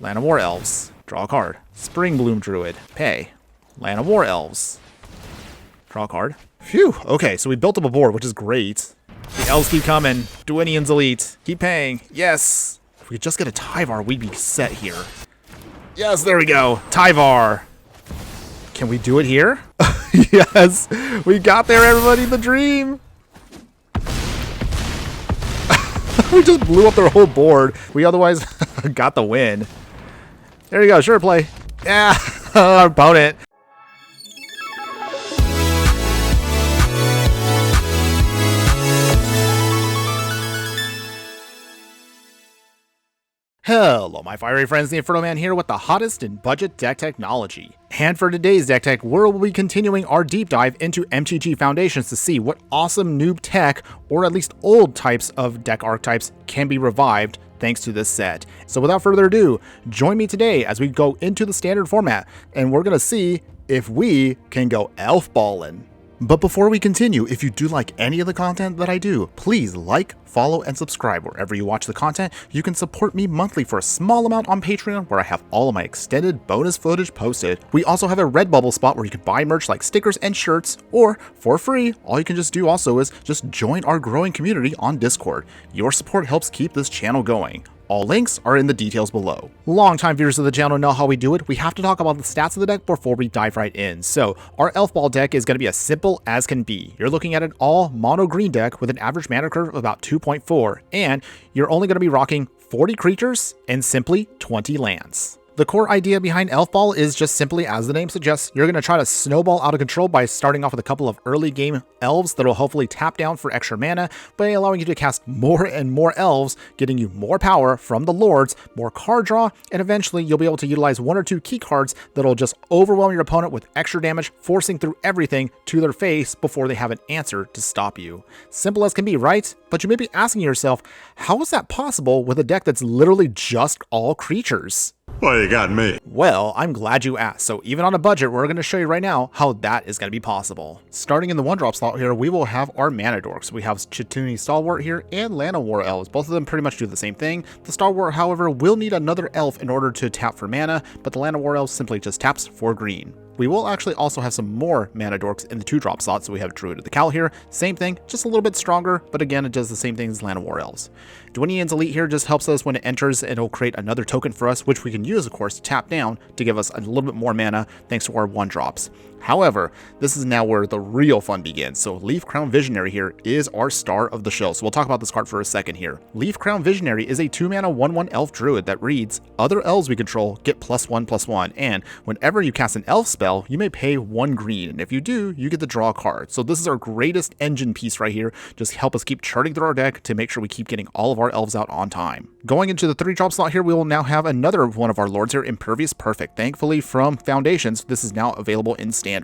Land of War Elves. Draw a card. Spring Bloom Druid. Pay. Land of War Elves. Draw a card. Phew. Okay, so we built up a board, which is great. The elves keep coming. Dwynnian's elite. Keep paying. Yes. If we could just get a Tyvar, we'd be set here. Yes, there we go. Tyvar. Can we do it here? Yes. We got there, everybody. The dream. We just blew up their whole board. We otherwise got the win. There you go. Sure play. Yeah. Our opponent. Hello, my fiery friends, the Infernoman here with the hottest in budget deck technology. And for today's deck tech, we'll be continuing our deep dive into MTG Foundations to see what awesome noob tech, or at least old types of deck archetypes, can be revived thanks to this set. So without further ado, join me today as we go into the standard format, and we're going to see if we can go elf ballin'. But before we continue, if you do like any of the content that I do, please like, follow, and subscribe wherever you watch the content. You can support me monthly for a small amount on Patreon, where I have all of my extended bonus footage posted. We also have a Redbubble spot where you can buy merch like stickers and shirts, or for free, all you can just do also is just join our growing community on Discord. Your support helps keep this channel going. All links are in the details below. Longtime viewers of the channel know how we do it. We have to talk about the stats of the deck before we dive right in. So our Elf Ball deck is going to be as simple as can be. You're looking at an all mono green deck with an average mana curve of about 2.4, and you're only going to be rocking 40 creatures and simply 20 lands. The core idea behind Elf Ball is just simply, as the name suggests, you're going to try to snowball out of control by starting off with a couple of early game elves that will hopefully tap down for extra mana by allowing you to cast more and more elves, getting you more power from the lords, more card draw, and eventually you'll be able to utilize one or two key cards that'll just overwhelm your opponent with extra damage, forcing through everything to their face before they have an answer to stop you. Simple as can be, right? But you may be asking yourself, how is that possible with a deck that's literally just all creatures? Well, you got me. Well, I'm glad you asked. So even on a budget, we're going to show you right now how that is going to be possible. Starting in the 1-drop slot here, we will have our mana dorks. We have Chituni Stalwart here and Land of War Elves. Both of them pretty much do the same thing. The Stalwart, however, will need another elf in order to tap for mana, but the Land of War Elves simply just taps for green. We will actually also have some more mana dorks in the 2-drop slot, so we have Druid of the Cowl here. Same thing, just a little bit stronger, but again, it does the same thing as Land of War Elves. Dwynnian's Elite here just helps us when it enters, and it'll create another token for us, which we can use, of course, to tap down to give us a little bit more mana thanks to our 1-drops. However, this is now where the real fun begins. So Leaf Crown Visionary here is our star of the show. So we'll talk about this card for a second here. Leaf Crown Visionary is a 2-mana 1/1 elf druid that reads, other elves we control get +1/+1, and whenever you cast an elf spell, you may pay 1 green, and if you do, you get to draw a card. So this is our greatest engine piece right here. Just help us keep charting through our deck to make sure we keep getting all of our elves out on time. Going into the 3-drop slot here, we will now have another one of our lords here, Impervious Perfect. Thankfully, from Foundations, this is now available in Standard.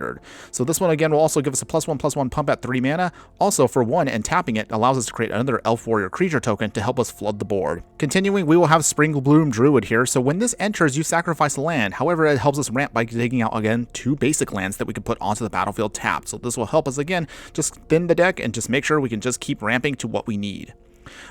So this one again will also give us a +1/+1 pump at 3 mana. Also for 1 and tapping it allows us to create another Elf Warrior creature token to help us flood the board. Continuing, we will have Spring Bloom Druid here. So when this enters, you sacrifice a land. However, it helps us ramp by taking out again 2 basic lands that we can put onto the battlefield tapped. So this will help us again just thin the deck and just make sure we can just keep ramping to what we need.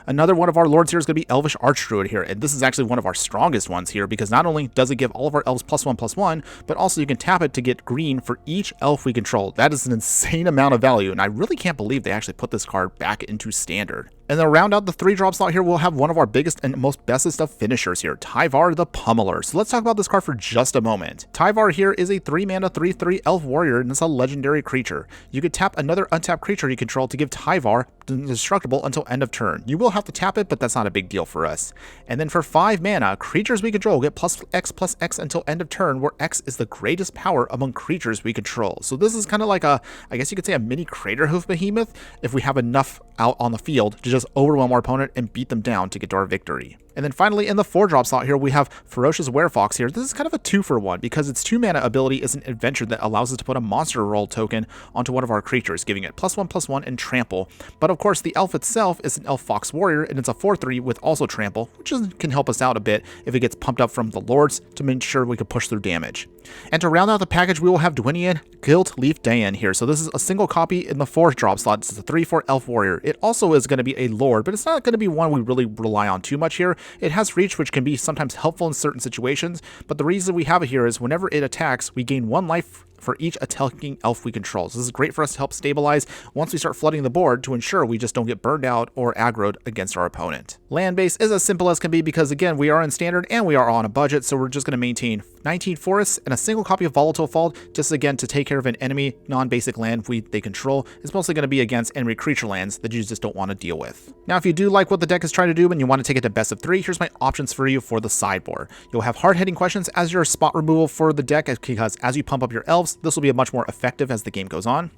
Another one of our lords here is going to be Elvish Archdruid here, and this is actually one of our strongest ones here because not only does it give all of our elves +1/+1, but also you can tap it to get green for each elf we control. That is an insane amount of value, and I really can't believe they actually put this card back into Standard. And then round out the 3-drop slot here, we'll have one of our biggest and most bestest of finishers here, Tyvar the Pummeler. So let's talk about this card for just a moment. Tyvar here is a 3-mana 3/3 elf warrior, and it's a legendary creature. You could tap another untapped creature you control to give Tyvar indestructible until end of turn. You will have to tap it, but that's not a big deal for us. And then for 5 mana, creatures we control get +X/+X until end of turn, where X is the greatest power among creatures we control. So this is kind of like a, I guess you could say, a mini Crater Hoof Behemoth if we have enough out on the field to just overwhelm our opponent and beat them down to get to our victory. And then finally, in the 4-drop slot here, we have Ferocious Werefox here. This is kind of a 2-for-1 because its 2-mana ability is an adventure that allows us to put a monster roll token onto one of our creatures, giving it +1/+1 and trample. But of course, the elf itself is an Elf Fox Warrior, and it's a 4/3 with also trample, which can help us out a bit if it gets pumped up from the lords to make sure we can push through damage. And to round out the package, we will have Dwynnian Gilt Leaf Dayan here. So this is a single copy in the 4th-drop slot. It's a 3/4 Elf Warrior. It also is going to be a lord, but it's not going to be one we really rely on too much here It has reach, which can be sometimes helpful in certain situations, but the reason we have it here is whenever it attacks, we gain 1 life for each attacking elf we control. So this is great for us to help stabilize once we start flooding the board to ensure we just don't get burned out or aggroed against our opponent. Land base is as simple as can be because, again, we are in standard and we are on a budget, so we're just going to maintain 19 forests and a single copy of Volatile Fall, just again to take care of an enemy non-basic land they control. It's mostly going to be against enemy creature lands that you just don't want to deal with. Now, if you do like what the deck is trying to do and you want to take it to best of 3, here's my options for you for the sideboard. You'll have hard-hitting questions as your spot removal for the deck, because as you pump up your elves, this will be much more effective as the game goes on.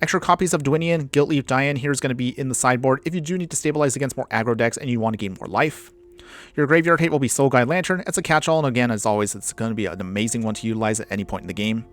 Extra copies of Dwinian, Guiltleaf, Diane here is going to be in the sideboard if you do need to stabilize against more aggro decks and you want to gain more life. Your graveyard hate will be Soul Guide Lantern. It's a catch-all, and again, as always, it's going to be an amazing one to utilize at any point in the game.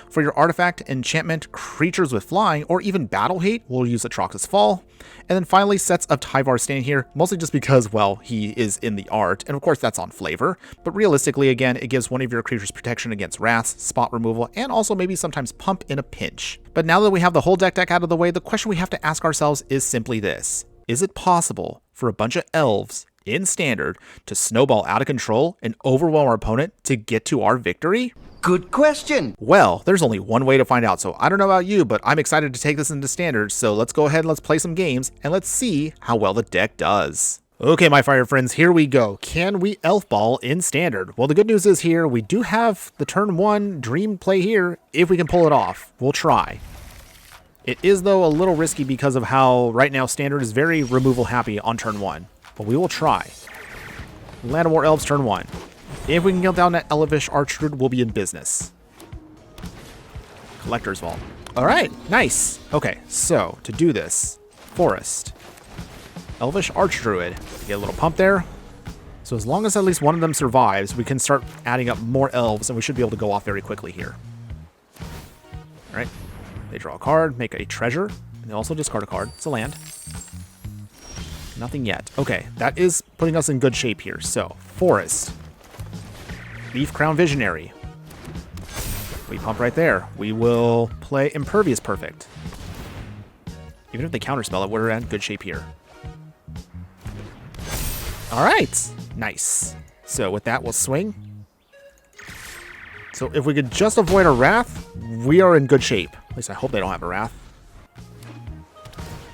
For your artifact, enchantment, creatures with flying, or even battle hate, we'll use Atrox's Fall. And then finally, sets of Tyvar Stand here, mostly just because, well, he is in the art, and of course that's on flavor. But realistically, again, it gives one of your creatures protection against wraths, spot removal, and also maybe sometimes pump in a pinch. But now that we have the whole deck out of the way, the question we have to ask ourselves is simply this. Is it possible for a bunch of elves in standard to snowball out of control and overwhelm our opponent to get to our victory? Good question. Well, there's only one way to find out, so I don't know about you, but I'm excited to take this into standard, so let's go ahead and let's play some games, and let's see how well the deck does. Okay, my fire friends, here we go. Can we elf ball in standard? Well, the good news is here, we do have the turn 1 dream play here, if we can pull it off. We'll try. It is, though, a little risky because of how right now standard is very removal happy on turn 1, but we will try. Land of War Elves turn 1. If we can get down that Elvish Archdruid, we'll be in business. Collector's Vault. All right, nice. Okay, so to do this, Forest, Elvish Archdruid. Get a little pump there. So as long as at least one of them survives, we can start adding up more elves, and we should be able to go off very quickly here. All right, they draw a card, make a treasure, and they also discard a card. It's a land. Nothing yet. Okay, that is putting us in good shape here. So, Forest. Leaf Crown Visionary. We pump right there. We will play Impervious Perfect. Even if they counterspell it, we're in good shape here. All right. Nice. So with that, we'll swing. So if we could just avoid a Wrath, we are in good shape. At least I hope they don't have a Wrath.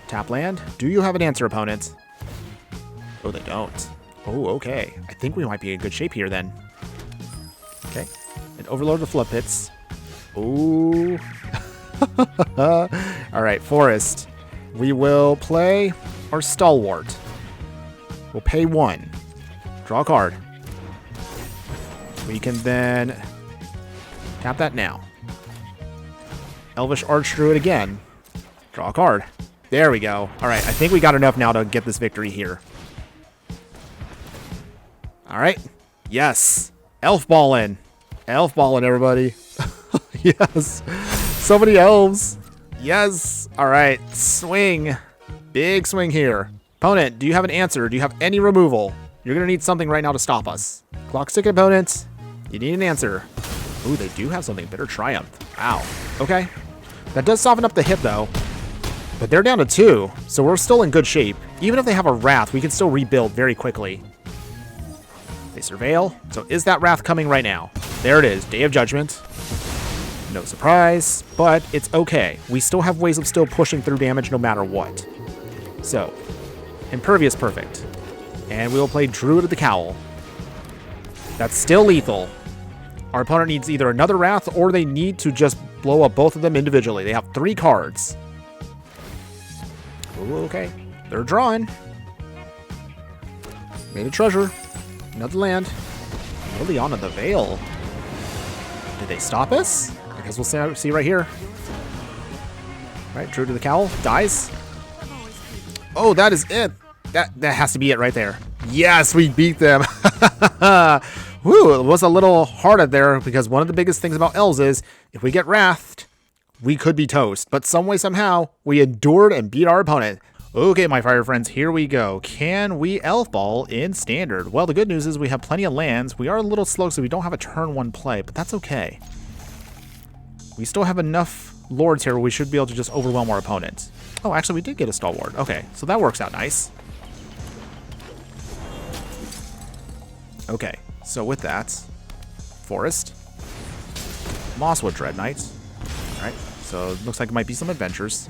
Tap land. Do you have an answer, opponent? Oh, they don't. Oh, okay. I think we might be in good shape here then. Okay, and overload the flood pits. Ooh. All right, Forest. We will play our Stalwart. We'll pay 1. Draw a card. We can then tap that now. Elvish Archdruid again. Draw a card. There we go. All right, I think we got enough now to get this victory here. All right. Yes. Elf ballin'. Elf ballin', everybody. Yes. So many elves. Yes. All right. Swing. Big swing here. Opponent, do you have an answer? Do you have any removal? You're going to need something right now to stop us. Clock stick, opponent. You need an answer. Ooh, they do have something. Bitter Triumph. Wow. Okay. That does soften up the hit, though. But they're down to 2, so we're still in good shape. Even if they have a Wrath, we can still rebuild very quickly. They surveil. So is that Wrath coming right now? There it is. Day of Judgment. No surprise, but it's okay. We still have ways of still pushing through damage no matter what. So, Impervious Perfect. And we will play Druid of the Cowl. That's still lethal. Our opponent needs either another Wrath or they need to just blow up both of them individually. They have 3 cards. Ooh, okay. They're drawing. Made a treasure. Another land. Liliana the Veil. Did they stop us? I guess we'll see right here. Right, Druid of the Cowl dies. Oh, that is it. That has to be it right there. Yes, we beat them. Woo, it was a little hard out there because one of the biggest things about elves is if we get wrathed, we could be toast. But some way, somehow, we endured and beat our opponent. Okay, my fire friends, here we go. Can we elf ball in standard? Well, the good news is we have plenty of lands. We are a little slow, so we don't have a turn 1 play, but that's okay. We still have enough lords here where we should be able to just overwhelm our opponent. Oh, actually, we did get a Stalwart. Okay, so that works out nice. Okay, so with that, Forest, Mosswood Dread Knight. All right, so it looks like it might be some adventures.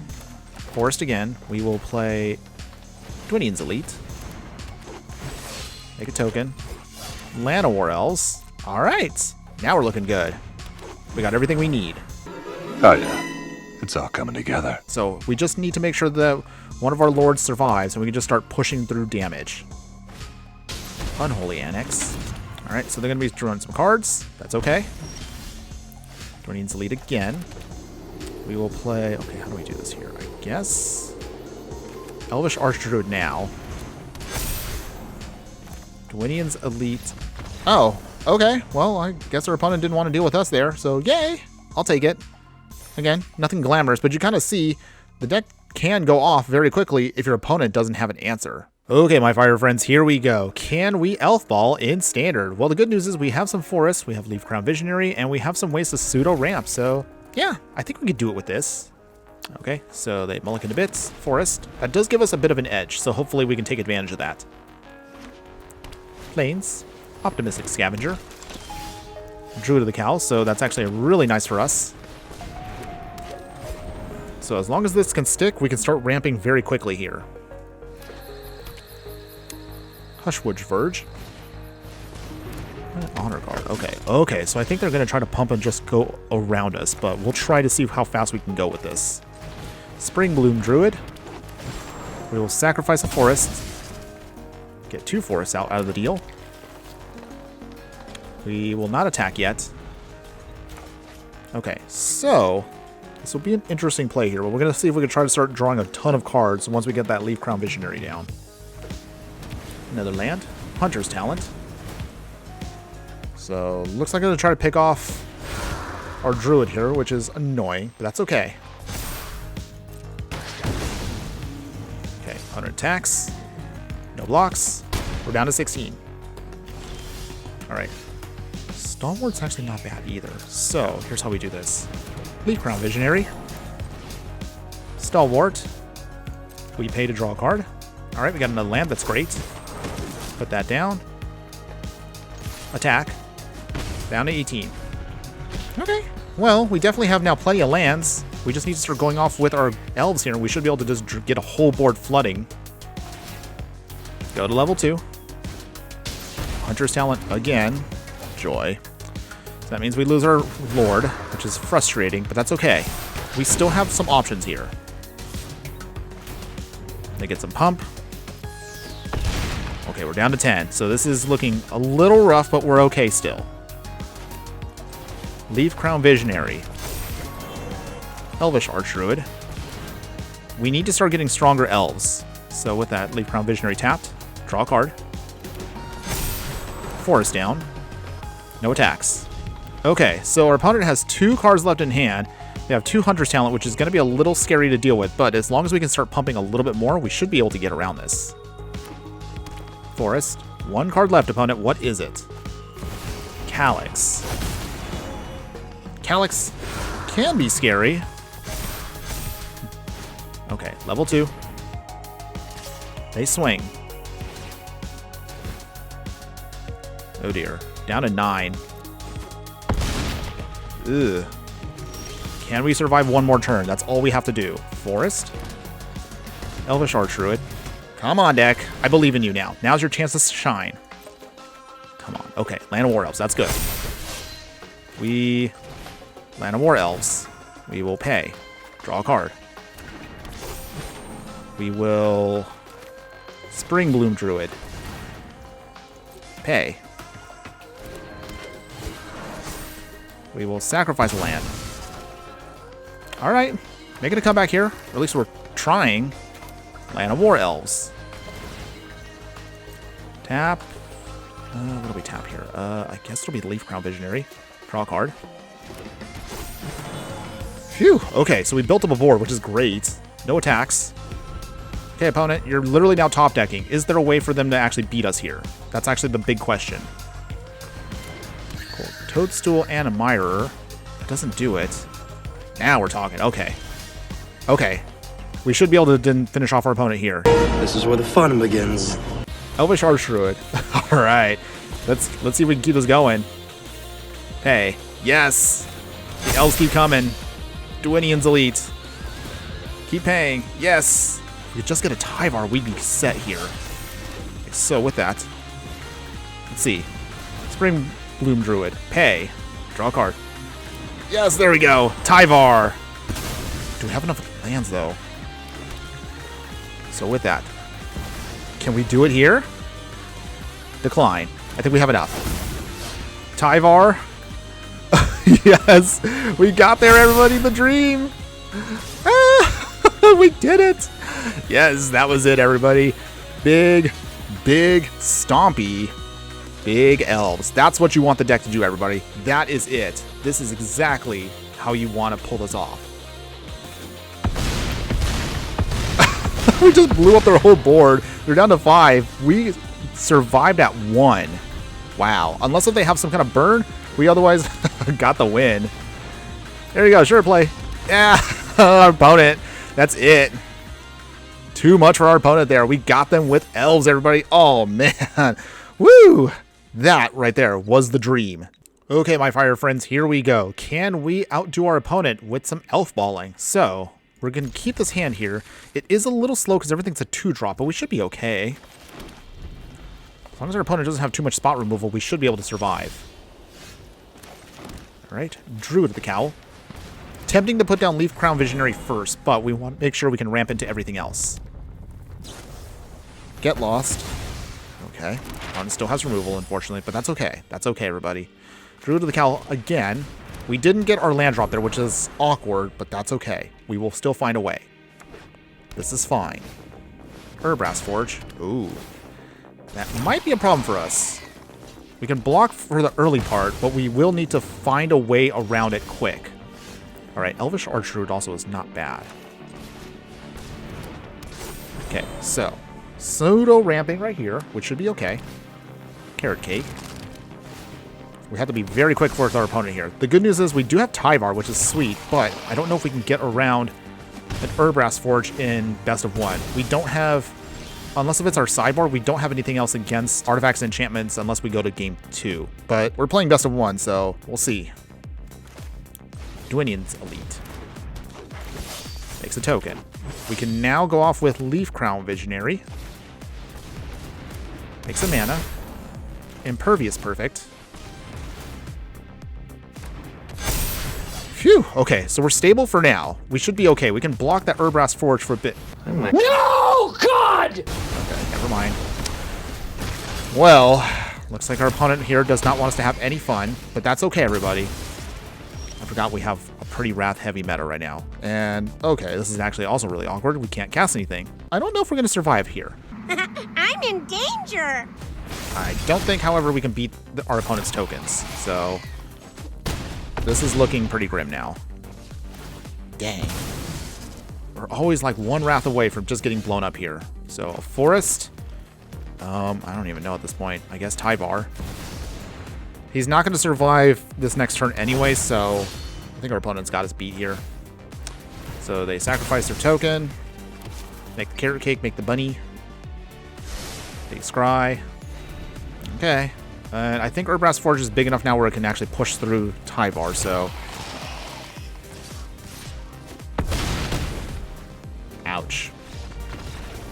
Forest again. We will play Dwinian's Elite. Make a token. Llanowar Elves. All right, now we're looking good. We got everything we need. Oh yeah, it's all coming together. So we just need to make sure that one of our lords survives, and we can just start pushing through damage. Unholy Annex. All right, so they're going to be drawing some cards. That's okay. Dwinian's Elite again. We will play... Okay, how do we do this here? I guess... Elvish Archdruid now. Dwinian's Elite. Oh, okay. Well, I guess our opponent didn't want to deal with us there, so yay! I'll take it. Again, nothing glamorous, but you kind of see the deck can go off very quickly if your opponent doesn't have an answer. Okay, my fire friends, here we go. Can we Elf Ball in Standard? Well, the good news is we have some forests, we have Leaf Crown Visionary, and we have some ways to pseudo ramp, so yeah, I think we could do it with this. Okay, so they mulligan to bits, Forest. That does give us a bit of an edge, so hopefully we can take advantage of that. Plains, Optimistic Scavenger, Druid of the Cowl, so that's actually really nice for us. So as long as this can stick, we can start ramping very quickly here. Hushwood Verge. Honor Guard. Okay, so I think they're going to try to pump and just go around us, but we'll try to see how fast we can go with this. Spring Bloom Druid. We will sacrifice a forest. Get 2 forests out of the deal. We will not attack yet. Okay, so this will be an interesting play here, but we're going to see if we can try to start drawing a ton of cards once we get that Leaf Crown Visionary down. Another land. Hunter's Talent. So, looks like I'm going to try to pick off our Druid here, which is annoying, but that's okay. Okay, 100 attacks. No blocks. We're down to 16. Alright. Stalwart's actually not bad either. So, here's how we do this. Leaf Crown Visionary. Stalwart. We pay to draw a card. Alright, we got another land. That's great. Put that down. Attack. Down to 18. Okay. Well, we definitely have now plenty of lands. We just need to start going off with our elves here, and we should be able to just get a whole board flooding. Go to level 2. Hunter's Talent again. Joy. So that means we lose our Lord, which is frustrating, but that's okay. We still have some options here. They get some pump. Okay, we're down to 10, so this is looking a little rough, but we're okay still. Leaf Crown Visionary. Elvish Archdruid. We need to start getting stronger elves. So with that, Leaf Crown Visionary tapped. Draw a card. Forest down. No attacks. Okay, so our opponent has 2 cards left in hand. They have 2 Hunter's Talent, which is going to be a little scary to deal with, but as long as we can start pumping a little bit more, we should be able to get around this. Forest. 1 card left, opponent. What is it? Calyx. Calyx can be scary. Okay, level 2. They swing. Oh dear. Down to 9. Ugh. Can we survive one more turn? That's all we have to do. Forest. Elvish Archdruid. Come on, deck. I believe in you now. Now's your chance to shine. Come on. Okay, Llanowar Elves. That's good. Llanowar Elves. We will pay. Draw a card. We will... Spring Bloom Druid. Pay. We will sacrifice a land. Alright. Making a comeback here. Or at least we're trying. Llanowar Elves. Tap. What do we tap here? I guess it'll be Leaf Crown Visionary. Draw a card. Phew. Okay, so we built up a board, which is great. No attacks. Okay, opponent, you're literally now top decking. Is there a way for them to actually beat us here? That's actually the big question. Cool. Toadstool and a Admirer. That doesn't do it. Now we're talking. Okay. Okay. We should be able to finish off our opponent here. This is where the fun begins. Elvish Archdruid. Alright. Let's see if we can keep this going. Hey, yes. The elves keep coming. Dwinian's elite. Keep paying. Yes. If we could just get a Tyvar, we'd be set here. Okay, so with that, let's see. Spring Bloom Druid. Pay. Draw a card. Yes, there we go. Tyvar. Do we have enough lands, though? So with that, can we do it here? Decline. I think we have enough. Tyvar. Yes, we got there, everybody. The dream. We did it. Yes, that was it, everybody. Big stompy, big elves. That's what you want the deck to do, everybody. That is it. This is exactly how you want to pull this off. We just blew up their whole board. They're down to 5. We survived at 1. Wow. Unless if they have some kind of burn, we otherwise got the win. There you go. Sure play. Yeah. Our opponent. That's it. Too much for our opponent there. We got them with elves, everybody. Oh, man. Woo. That right there was the dream. Okay, my fire friends, here we go. Can we outdo our opponent with some elf balling? So we're going to keep this hand here. It is a little slow because everything's a 2-drop, but we should be okay. As long as our opponent doesn't have too much spot removal, we should be able to survive. All right, Druid the Cowl. Tempting to put down Leaf Crown Visionary first, but we want to make sure we can ramp into everything else. Get Lost. Okay. Opponent still has removal, unfortunately, but that's okay. That's okay, everybody. Druid of the Cowl again. We didn't get our land drop there, which is awkward, but that's okay. We will still find a way. This is fine. Urbrass Forge. Ooh. That might be a problem for us. We can block for the early part, but we will need to find a way around it quick. Alright, Elvish Archdruid also is not bad. Okay, so pseudo ramping right here, which should be okay. Carrot Cake. We have to be very quick for our opponent here. The good news is we do have Tyvar, which is sweet, but I don't know if we can get around an Urbrass Forge in best of 1. We don't have, unless if it's our sideboard, we don't have anything else against artifacts and enchantments unless we go to game 2. But we're playing best of 1, so we'll see. Dwinian's elite. Makes a token. We can now go off with Leaf Crown Visionary. Makes a mana. Impervious perfect. Phew. Okay, so we're stable for now. We should be okay. We can block that Urbrass Forge for a bit. No, God! Okay, never mind. Well, looks like our opponent here does not want us to have any fun, but that's okay, everybody. I forgot we have a pretty wrath-heavy meta right now. And, okay, this is actually also really awkward. We can't cast anything. I don't know if we're going to survive here. I'm in danger! I don't think, however, we can beat our opponent's tokens, so this is looking pretty grim now. Dang. We're always like one wrath away from just getting blown up here. So, a forest. I don't even know at this point. I guess Tyvar. He's not going to survive this next turn anyway, so I think our opponent's got us beat here. So they sacrifice their token. Make the carrot cake, make the bunny. They scry. Okay. And I think Urbrass Forge is big enough now where it can actually push through Tyvar, so. Ouch.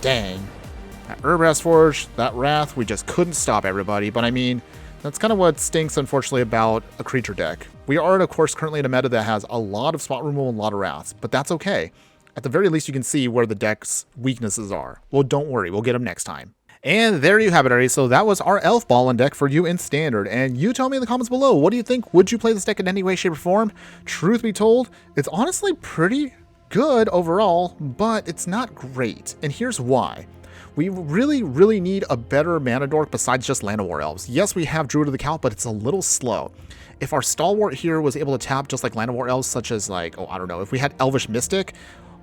Dang. That Urbrass Forge, that Wrath, we just couldn't stop everybody. But I mean, that's kind of what stinks, unfortunately, about a creature deck. We are, of course, currently in a meta that has a lot of spot removal and a lot of Wraths, but that's okay. At the very least, you can see where the deck's weaknesses are. Well, don't worry, we'll get them next time. And there you have it, already. So that was our Elf Ballin deck for you in Standard. And you tell me in the comments below, what do you think? Would you play this deck in any way, shape, or form? Truth be told, it's honestly pretty good overall, but it's not great. And here's why. We really need a better mana dork besides just Land of War Elves. Yes, we have Druid of the Cowl, but it's a little slow. If our Stalwart here was able to tap just like Land of War Elves, such as like, oh, I don't know, if we had Elvish Mystic,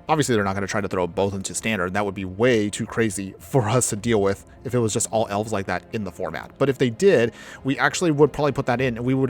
obviously they're not going to try to throw both into Standard. That would be way too crazy for us to deal with if it was just all Elves like that in the format. But if they did, we actually would probably put that in, and we would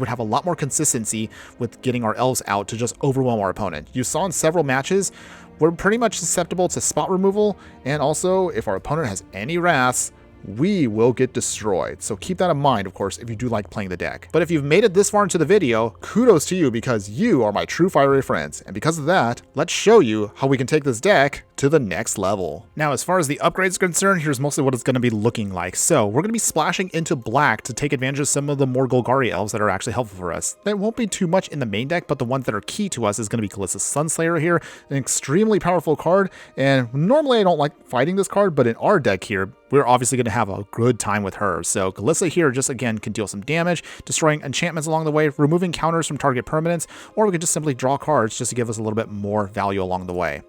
have a lot more consistency with getting our Elves out to just overwhelm our opponent. You saw in several matches, we're pretty much susceptible to spot removal, and also if our opponent has any Wraths, we will get destroyed. So keep that in mind, of course, if you do like playing the deck. But if you've made it this far into the video, kudos to you because you are my true fiery friends. And because of that, let's show you how we can take this deck to the next level. Now, as far as the upgrades are concerned, here's mostly what it's going to be looking like. So we're going to be splashing into black to take advantage of some of the more Golgari elves that are actually helpful for us. That won't be too much in the main deck, but the ones that are key to us is going to be Kalissa's Sunslayer here, an extremely powerful card. And normally I don't like fighting this card, but in our deck here, we're obviously going to have a good time with her. So Kalissa here just again can deal some damage, destroying enchantments along the way, removing counters from target permanents, or we could just simply draw cards just to give us a little bit more value along the way.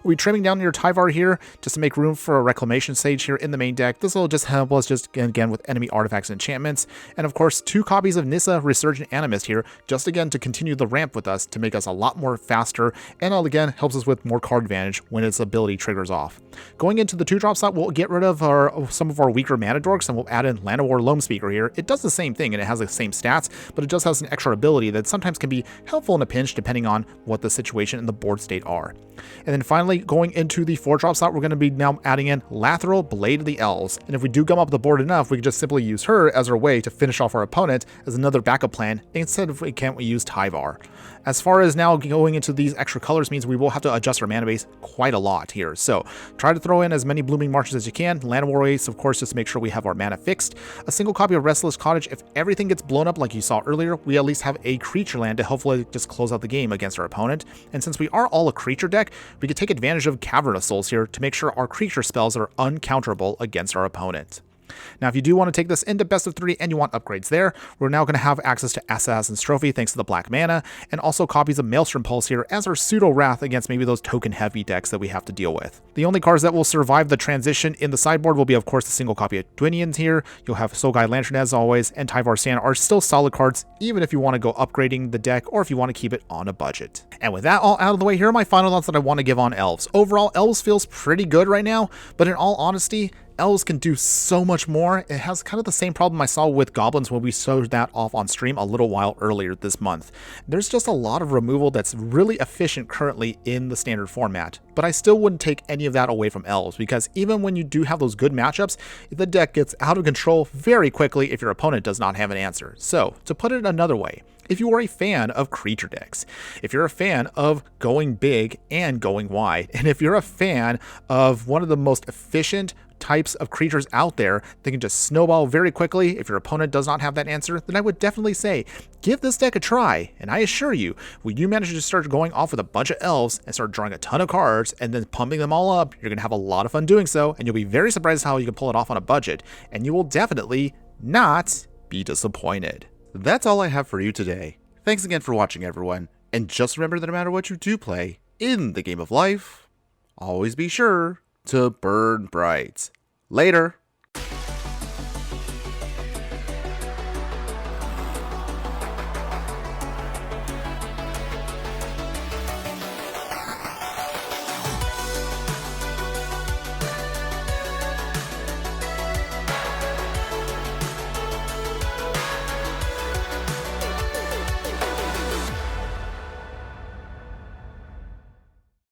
We'll be trimming down your Tyvar here just to make room for a Reclamation Sage here in the main deck. This will just help us just again with enemy artifacts and enchantments. And of course, 2 copies of Nissa Resurgent Animist here, just again to continue the ramp with us to make us a lot more faster, and again helps us with more card advantage when its ability triggers off. Going into the 2-drop slot, we'll get rid of some of our weaker mana dorks and we'll add in Llanowar Loam Speaker here. It does the same thing and it has the same stats, but it just has an extra ability that sometimes can be helpful in a pinch depending on what the situation and the board state are. And then finally, going into the 4-drop slot, we're going to be now adding in Lathril, Blade of the Elves. And if we do gum up the board enough, we can just simply use her as our way to finish off our opponent as another backup plan. Instead of we use Tyvar. As far as now going into these extra colors means we will have to adjust our mana base quite a lot here. So try to throw in as many Blooming Marshes as you can. Llanowar Ace, of course, just to make sure we have our mana fixed. A single copy of Restless Cottage. If everything gets blown up like you saw earlier, we at least have a creature land to hopefully just close out the game against our opponent. And since we are all a creature deck, we could take advantage of Cavern of Souls here to make sure our creature spells are uncounterable against our opponent. Now, if you do want to take this into best of 3 and you want upgrades there, we're now going to have access to Assassin's Trophy thanks to the black mana, and also copies of Maelstrom Pulse here as our pseudo wrath against maybe those token heavy decks that we have to deal with. The only cards that will survive the transition in the sideboard will be, of course, the single copy of Dwinians here. You'll have Sogai Lantern as always, and Tyvar Sand are still solid cards, even if you want to go upgrading the deck or if you want to keep it on a budget. And with that all out of the way, here are my final thoughts that I want to give on Elves. Overall, Elves feels pretty good right now, but in all honesty, Elves can do so much more. It has kind of the same problem I saw with Goblins when we showed that off on stream a little while earlier this month. There's just a lot of removal that's really efficient currently in the standard format, but I still wouldn't take any of that away from Elves because even when you do have those good matchups, the deck gets out of control very quickly if your opponent does not have an answer. So, to put it another way, if you are a fan of creature decks, if you're a fan of going big and going wide, and if you're a fan of one of the most efficient types of creatures out there that can just snowball very quickly if your opponent does not have that answer, then I would definitely say give this deck a try. And I assure you, when you manage to start going off with a bunch of elves and start drawing a ton of cards and then pumping them all up, you're going to have a lot of fun doing so, and you'll be very surprised how you can pull it off on a budget, and you will definitely not be disappointed. That's all I have for you today. Thanks again for watching, everyone, and just remember that no matter what you do play in the game of life, always be sure to burn bright. Later.